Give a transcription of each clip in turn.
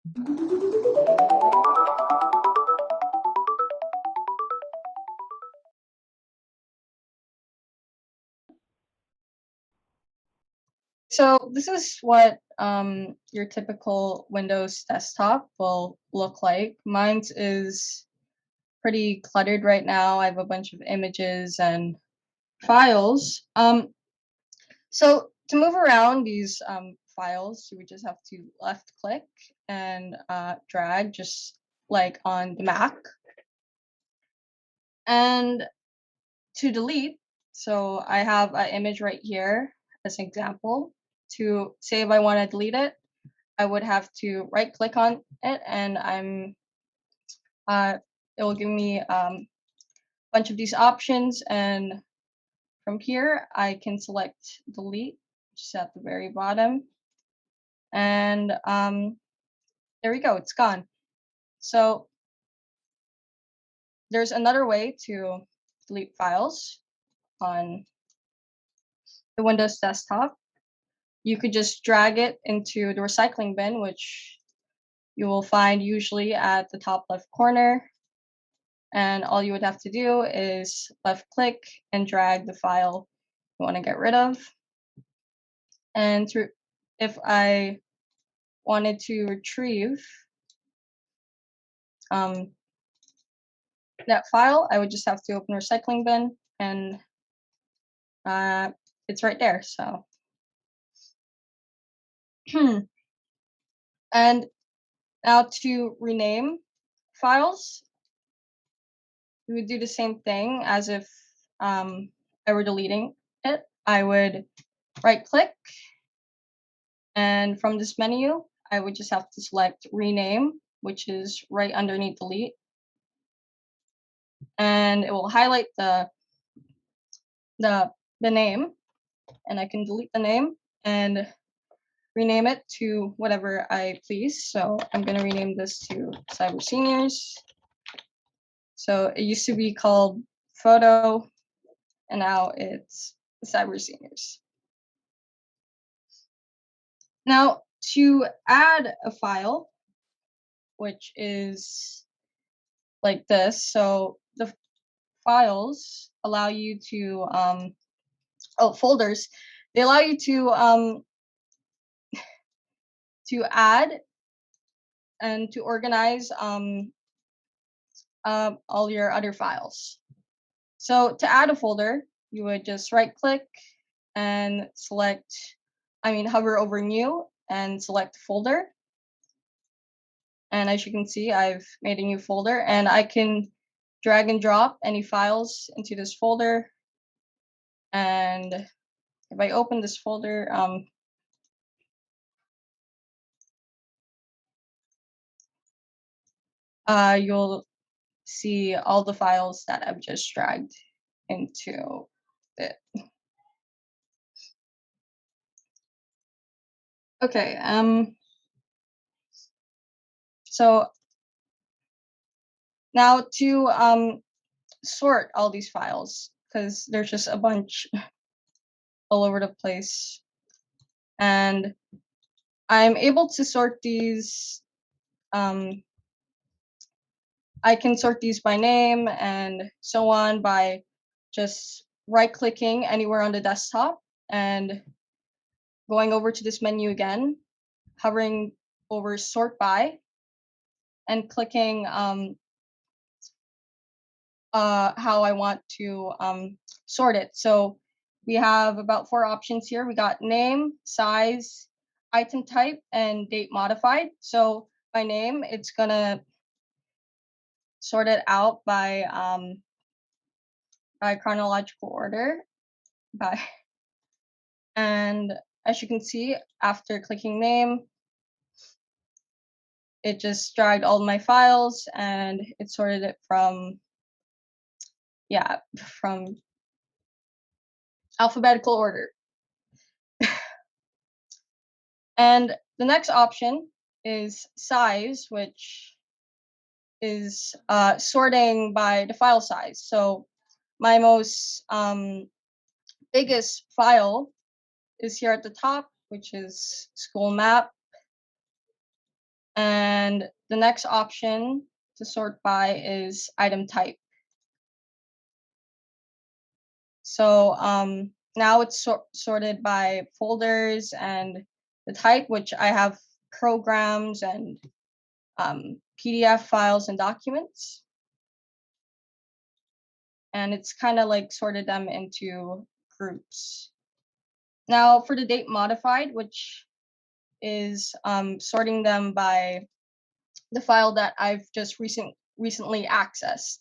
So this is what your typical Windows desktop will look like. Mine's is pretty cluttered right now. I have a bunch of images and files. So to move around these files, you would just have to left click and drag, just like on the Mac. And to delete, so I have an image right here as an example. To say if I want to delete it, I would have to right click on it, and it will give me a bunch of these options, and from here I can select delete, which is at the very bottom, and there we go, it's gone. So there's another way to delete files on the Windows desktop. You could just drag it into the recycling bin, which you will find usually at the top left corner. And all you would have to do is left click and drag the file you want to get rid of. And if I wanted to retrieve that file, I would just have to open recycling bin, and it's right there. So and now to rename files, we would do the same thing as if I were deleting it. I would right click, and from this menu, I would just have to select rename, which is right underneath delete. And it will highlight the name, and I can delete the name and rename it to whatever I please. So I'm going to rename this to Cyber Seniors. So it used to be called Photo, and now it's Cyber Seniors. Now, to add a file, which is like this, so the files allow you to, folders, they allow you to add and to organize all your other files. So to add a folder, you would just right click and hover over new and select folder. And as you can see, I've made a new folder, and I can drag and drop any files into this folder. And if I open this folder, you'll see all the files that I've just dragged into it. Okay, so now to sort all these files, because there's just a bunch all over the place, and I'm able to sort these. I can sort these by name and so on by just right clicking anywhere on the desktop and going over to this menu again, hovering over sort by, and clicking how I want to sort it. So we have about 4 options here. We got name, size, item type, and date modified. So by name, it's gonna sort it out by chronological order. And as you can see, after clicking name, it just dragged all my files and it sorted it from alphabetical order. And the next option is size, which is sorting by the file size. So my most biggest file is here at the top, which is school map. And And the next option to sort by is item type. So now it's sorted by folders and the type, which I have programs and PDF files and documents. And it's kind of like sorted them into groups. Now for the date modified, which is sorting them by the file that I've just recently accessed.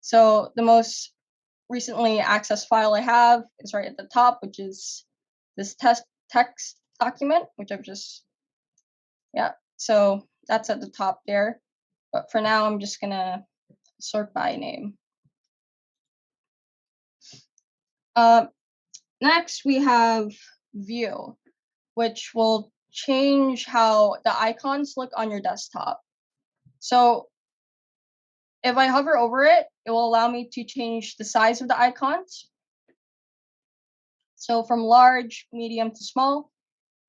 So the most recently accessed file I have is right at the top, which is this text document, which I've just, yeah. So that's at the top there. But for now, I'm just gonna sort by name. Uh, Next, we have view, which will change how the icons look on your desktop. So if I hover over it, it will allow me to change the size of the icons. So from large, medium to small.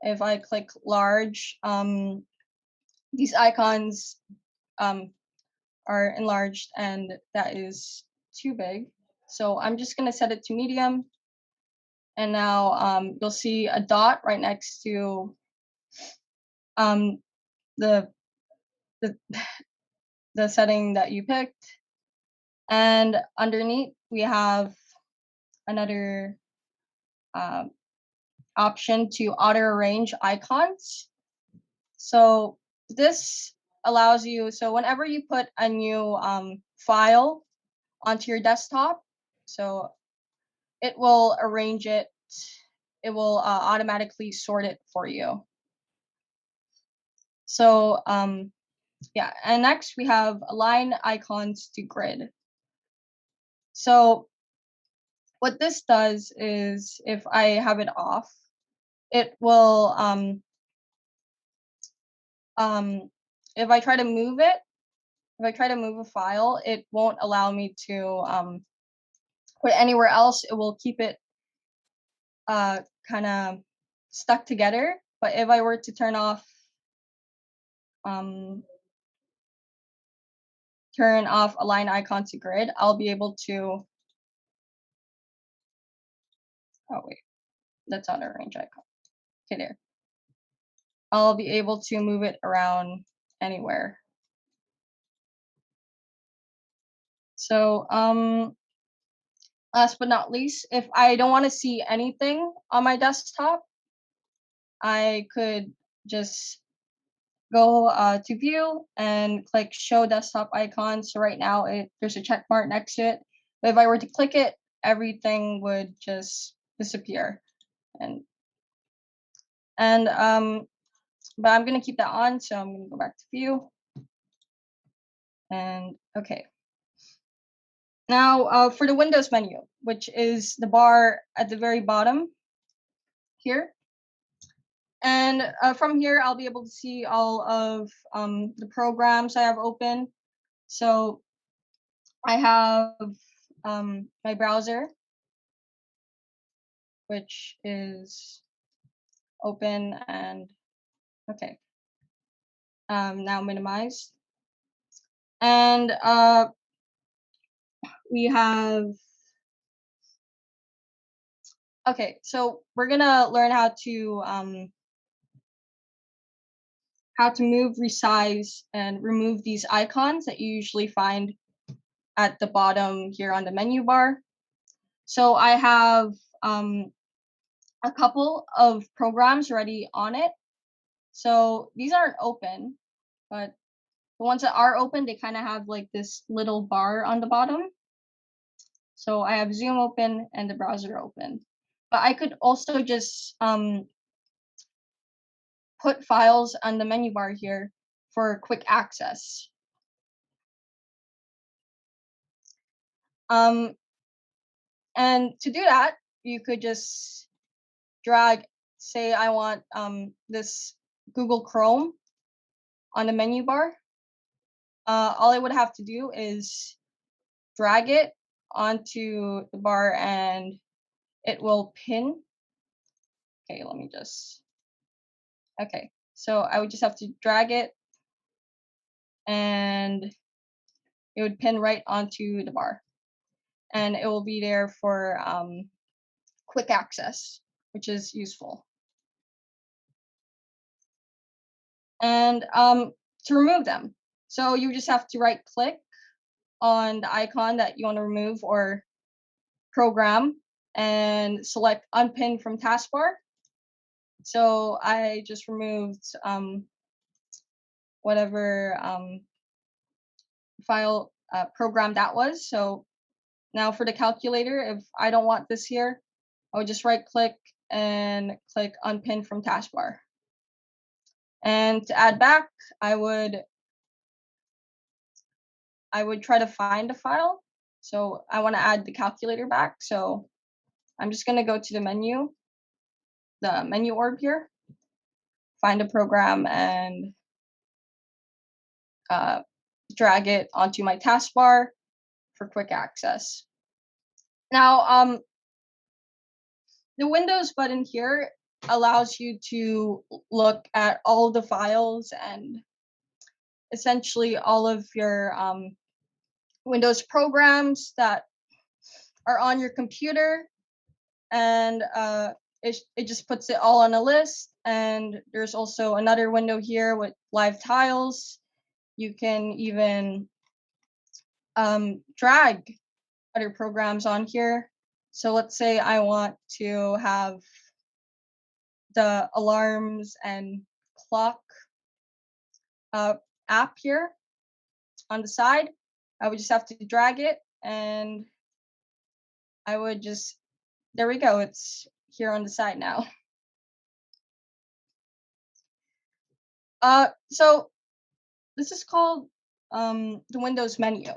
If I click large, these icons are enlarged and that is too big. So I'm just gonna set it to medium. And now you'll see a dot right next to um, the, the the setting that you picked. And underneath we have another um, option to auto arrange icons. So this allows you, so whenever you put a new file onto your desktop, so it will arrange it, it will automatically sort it for you. So yeah, and next we have align icons to grid. So what this does is if I have it off, it will if I try to move it, if I try to move a file, it won't allow me to put it anywhere else. It will keep it kind of stuck together. But if I were to turn off align icon to grid, I'll be able to, oh wait, that's not arrange icon. Okay, there. I'll be able to move it around anywhere. So last but not least, if I don't want to see anything on my desktop, I could just go to view and click show desktop icons. So right now there's a check mark next to it. But if I were to click it, everything would just disappear. And but I'm gonna keep that on, so I'm gonna go back to view. And okay. Now for the Windows menu, which is the bar at the very bottom here. And from here, I'll be able to see all of the programs I have open. So I have my browser, which is open and okay. Now minimized. And we have, okay, so we're gonna learn how to move, resize, and remove these icons that you usually find at the bottom here on the menu bar. So I have a couple of programs already on it. So these aren't open, but the ones that are open, they kind of have like this little bar on the bottom. So I have Zoom open and the browser open. But I could also just put files on the menu bar here for quick access. And to do that, you could just drag, say I want this Google Chrome on the menu bar. All I would have to do is drag it onto the bar and it will pin. Okay, let me just, okay. So I would just have to drag it and it would pin right onto the bar, and it will be there for quick access, which is useful. And to remove them, so you just have to right click on the icon that you want to remove or program and select unpin from taskbar. So I just removed whatever file program that was. So now for the calculator, if I don't want this here, I would just right click and click unpin from taskbar. And to add back, I would try to find the file. So I want to add the calculator back. So I'm just going to go to the menu orb here, find a program, and drag it onto my taskbar for quick access. Now, the Windows button here allows you to look at all the files and essentially all of your Windows programs that are on your computer, and it just puts it all on a list. And there's also another window here with live tiles. You can even drag other programs on here. So let's say I want to have the alarms and clock app here on the side. I would just have to drag it, and I would just, there we go, it's here on the side now. So this is called the Windows menu,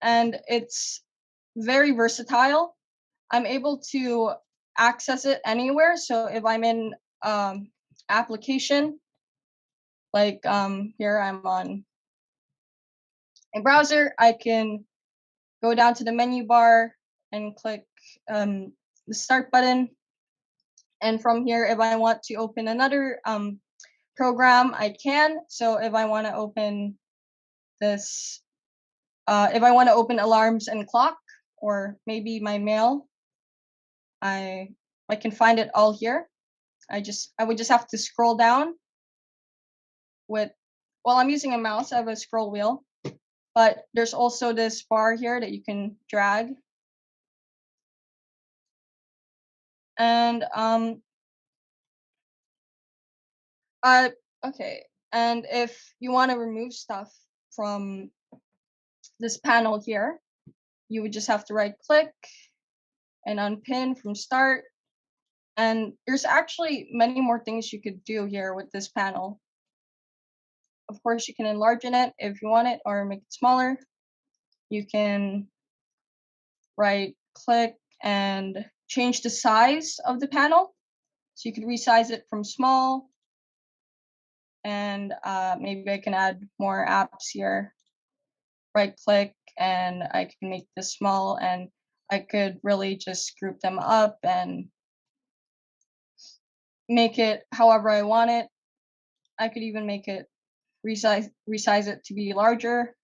and it's very versatile. I'm able to access it anywhere. So if I'm in application, like here I'm on a browser, I can go down to the menu bar and click the start button. And from here, if I want to open another program, I can. So if I want to open this, if I want to open alarms and clock, or maybe my mail, I can find it all here. I would just have to scroll down with, well, I'm using a mouse, I have a scroll wheel, but there's also this bar here that you can drag. And okay, and if you want to remove stuff from this panel here, you would just have to right click and unpin from start. And there's actually many more things you could do here with this panel. Of course, you can enlarge it if you want it, or make it smaller. You can right click and change the size of the panel. So you could resize it from small, and maybe I can add more apps here. Right click and I can make this small, and I could really just group them up and make it however I want it. I could even make it resize it to be larger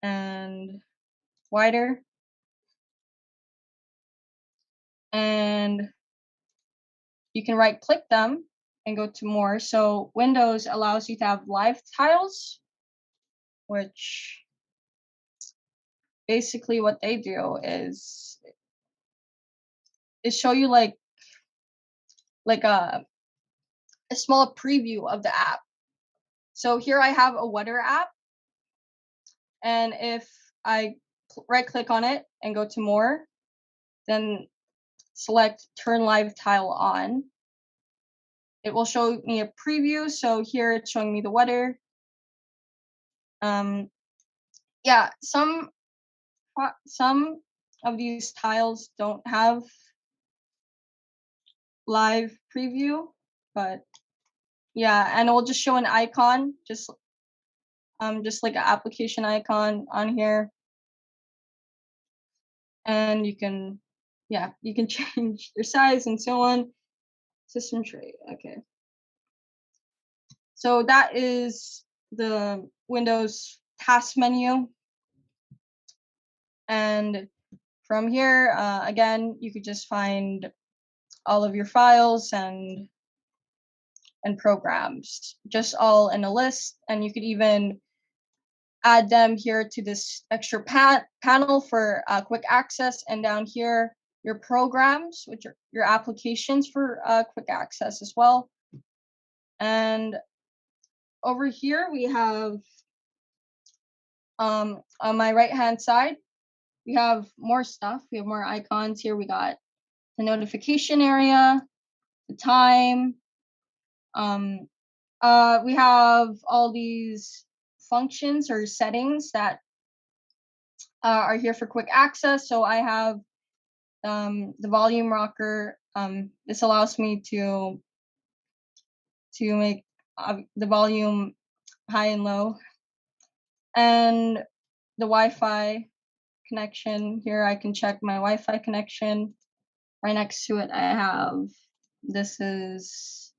and wider. And you can right click them and go to more. So Windows allows you to have live tiles, which basically what they do is show you like a small preview of the app. So here I have a weather app, and if I right click on it and go to more, then select turn live tile on, it will show me a preview. So here it's showing me the weather. Yeah, some of these tiles don't have live preview, but yeah, and it will just show an icon, just like an application icon on here, and you can change their size and so on. System tray, okay. So that is the Windows task menu, and from here, again, you could just find all of your files and programs, just all in a list, and you could even add them here to this extra panel for quick access, and down here your programs, which are your applications for quick access as well. And over here we have on my right hand side we have more stuff. We have more icons here. We got the notification area, the time, um, we have all these functions or settings that are here for quick access. So I have the volume rocker. This allows me to make the volume high and low, and the Wi-Fi connection. Here I can check my Wi-Fi connection. Right next to it, I have this is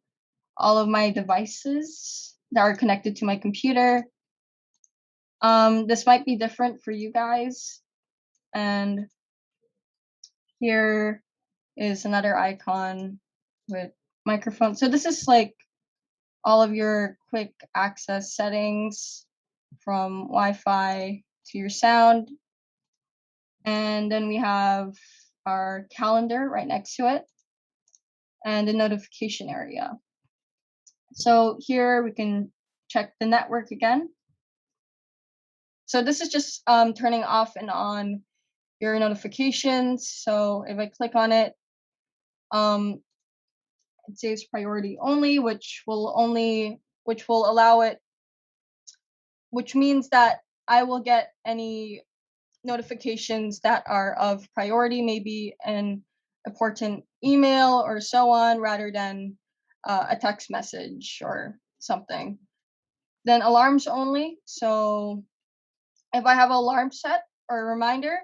all of my devices that are connected to my computer. This might be different for you guys. And here is another icon with microphone. So this is like all of your quick access settings, from Wi-Fi to your sound. And then we have our calendar right next to it and the notification area. So here we can check the network again. So this is just turning off and on your notifications. So if I click on it, it saves priority only, which will allow it, which means that I will get any notifications that are of priority, maybe an important email or so on, rather than a text message or something. Then alarms only. So if I have an alarm set or a reminder,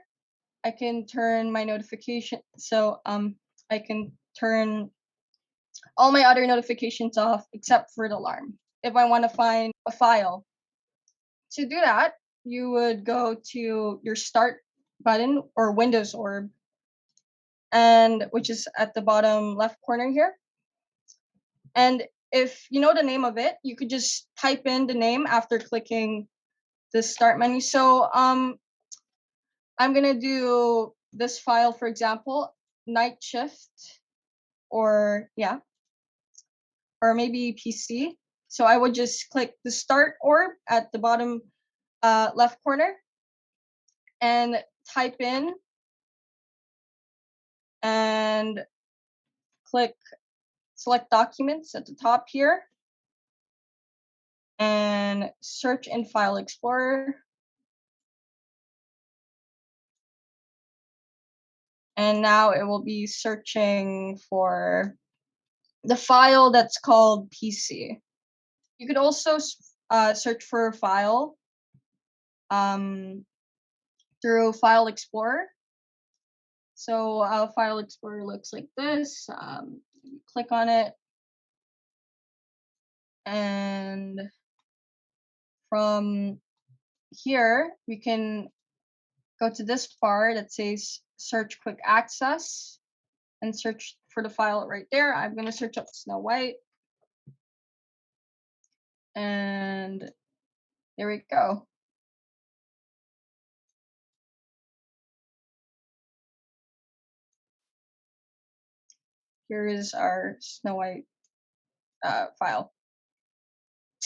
I can turn my notification. So I can turn all my other notifications off except for the alarm. If I want to find a file, to do that, you would go to your start button or Windows orb, and which is at the bottom left corner here. And if you know the name of it, you could just type in the name after clicking the start menu. So I'm gonna do this file, for example, night shift, or yeah, or maybe PC. So I would just click the start orb at the bottom left corner and type in and click select documents at the top here and search in File Explorer. And now it will be searching for the file that's called PC. You could also search for a file through File Explorer. So File Explorer looks like this. Click on it, and from here we can go to this bar that says Search Quick Access and search for the file right there. I'm going to search up Snow White, and there we go. Here is our Snow White file.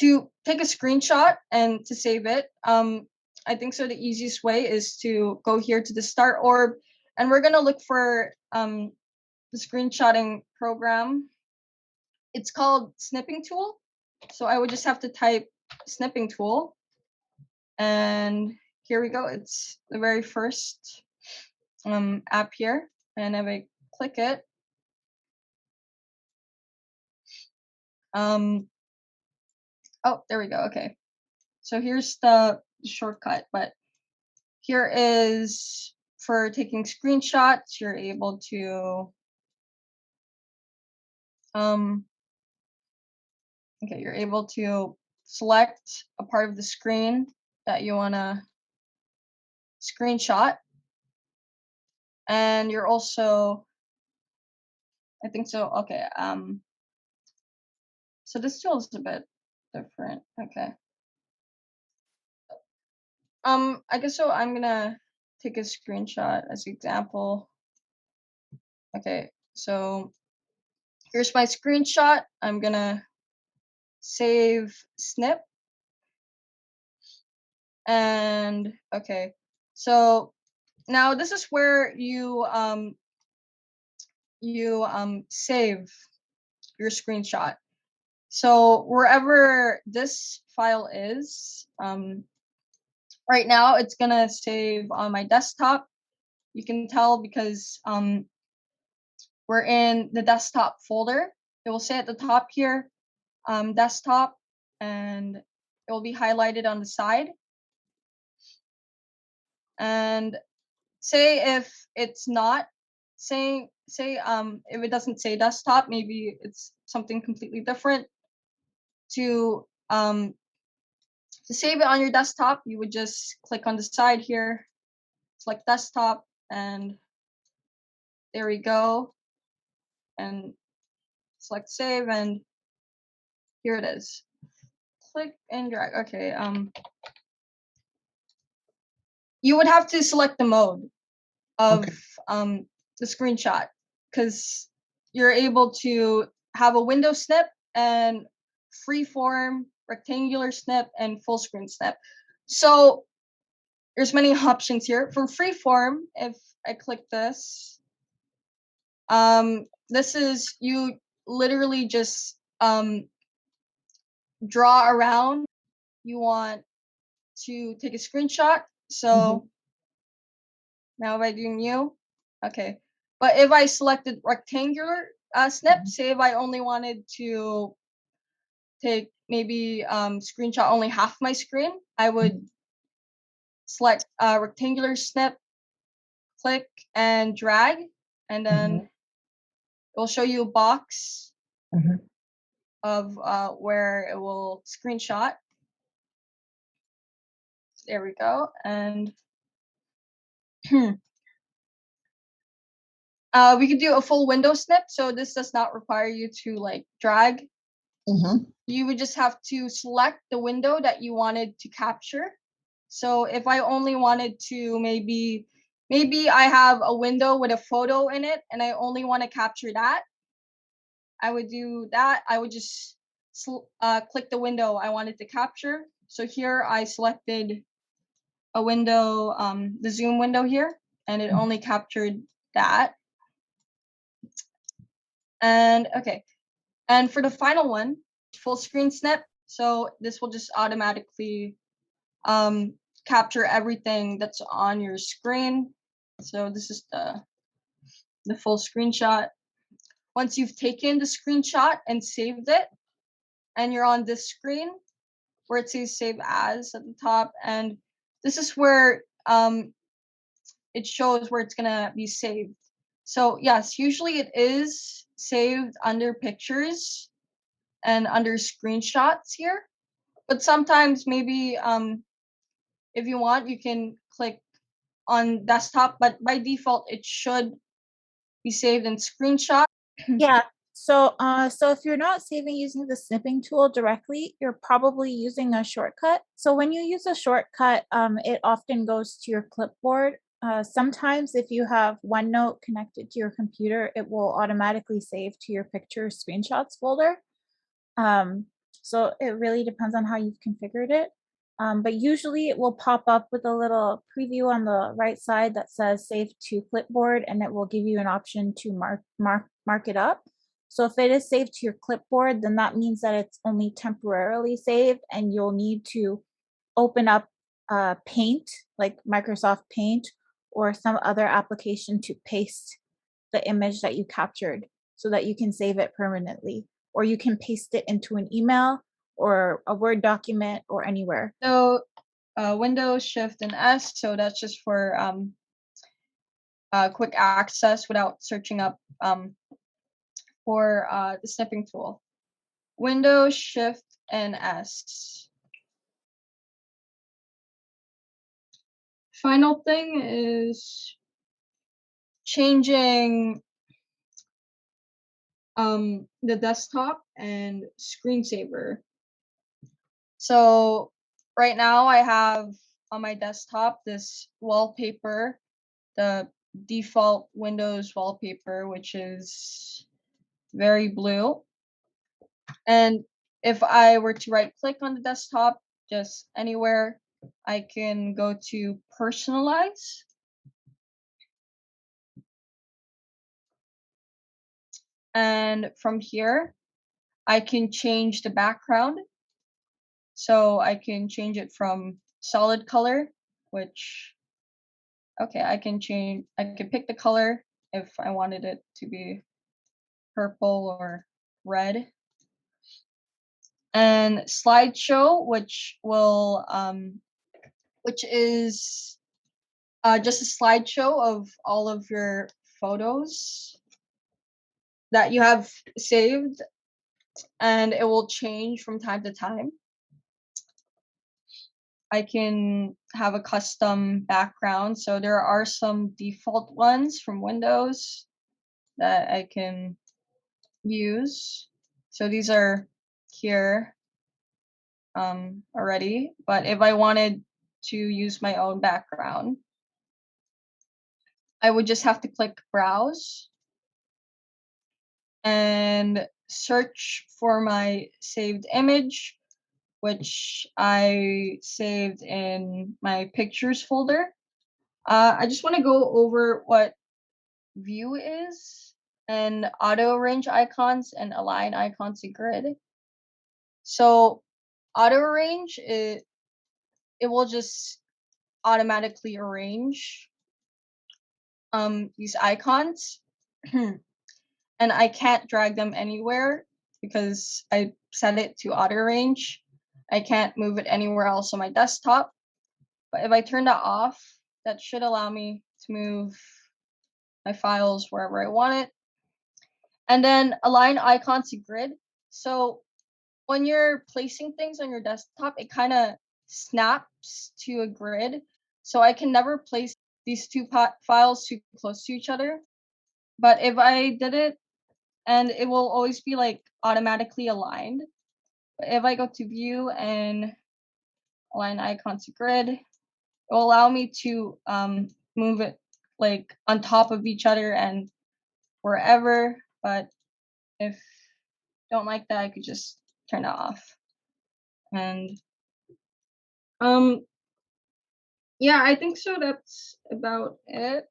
To take a screenshot and to save it, I think so the easiest way is to go here to the start orb, and we're gonna look for the screenshotting program. It's called Snipping Tool. So I would just have to type Snipping Tool, and here we go. It's the very first app here, and if I click it, oh, there we go. Okay, so here's the shortcut, but here is for taking screenshots. You're able to okay, you're able to select a part of the screen that you want to screenshot, and you're also, I think so. Okay. So this tool is a bit different. Okay. I guess so. I'm gonna take a screenshot as example. Okay. So here's my screenshot. I'm gonna save snip, and okay. So now this is where you save your screenshot. So wherever this file is, right now it's gonna save on my desktop. You can tell because we're in the desktop folder. It will say at the top here, desktop, and it will be highlighted on the side. And say if it's not saying, if it doesn't say desktop, maybe it's something completely different. To save it on your desktop, you would just click on the side here, select desktop, and there we go. And select save, and here it is. Click and drag. Okay. You would have to select the mode of the screenshot, because you're able to have a window snip and freeform, rectangular snip, and full screen snip. So there's many options here. For freeform, if I click this, this is, you literally just draw around. You want to take a screenshot. So now if I do new, okay. But if I selected rectangular snip, say if I only wanted to take maybe screenshot only half my screen, I would select rectangular snip, click and drag, and then it will show you a box of where it will screenshot. There we go. And we could do a full window snip, so this does not require you to like drag. You would just have to select the window that you wanted to capture. So if I only wanted to maybe I have a window with a photo in it and I only want to capture that, I would do that. I would just click the window I wanted to capture. So here I selected a window, the zoom window here, and it only captured that. And okay, and for the final one, full screen snip. So this will just automatically capture everything that's on your screen. So this is the full screenshot. Once you've taken the screenshot and saved it, and you're on this screen where it says save as at the top, and this is where it shows where it's gonna be saved. So yes, usually it is saved under pictures and under screenshots here, but sometimes maybe if you want, you can click on desktop, but by default it should be saved in screenshot. Yeah. So, so if you're not saving using the snipping tool directly, you're probably using a shortcut. So when you use a shortcut, it often goes to your clipboard. Sometimes if you have OneNote connected to your computer, it will automatically save to your pictures screenshots folder. Um, so it really depends on how you've configured it. But usually it will pop up with a little preview on the right side that says save to clipboard, and it will give you an option to mark it up. So if it is saved to your clipboard, then that means that it's only temporarily saved, and you'll need to open up Paint, like Microsoft Paint or some other application, to paste the image that you captured so that you can save it permanently, or you can paste it into an email or a Word document or anywhere. So Windows Shift and S, so that's just for quick access without searching up for the snipping tool. Windows Shift and S. Final thing is changing the desktop and screensaver. So right now I have on my desktop this wallpaper, the default Windows wallpaper, which is very blue. And if I were to right click on the desktop, just anywhere, I can go to personalize. And from here, I can change the background. So I can change it from solid color, which, okay, I can pick the color if I wanted it to be purple or red. And slideshow, which is just a slideshow of all of your photos that you have saved, and it will change from time to time. I can have a custom background, so there are some default ones from Windows that I can use. So these are here already, but if I wanted to use my own background, I would just have to click browse and search for my saved image, which I saved in my pictures folder. I just want to go over what view is and auto arrange icons and align icons to grid. So auto arrange, it will just automatically arrange these icons and I can't drag them anywhere because I set it to auto arrange. I can't move it anywhere else on my desktop. But if I turn that off, that should allow me to move my files wherever I want it. And then align icons to grid. So when you're placing things on your desktop, it kind of snaps to a grid. So I can never place these two files too close to each other. But if I did it, and it will always be like automatically aligned. But if I go to view and align icons to grid, it will allow me to move it like on top of each other and wherever. But if don't like that, I could just turn it off. And um yeah, I think so that's about it.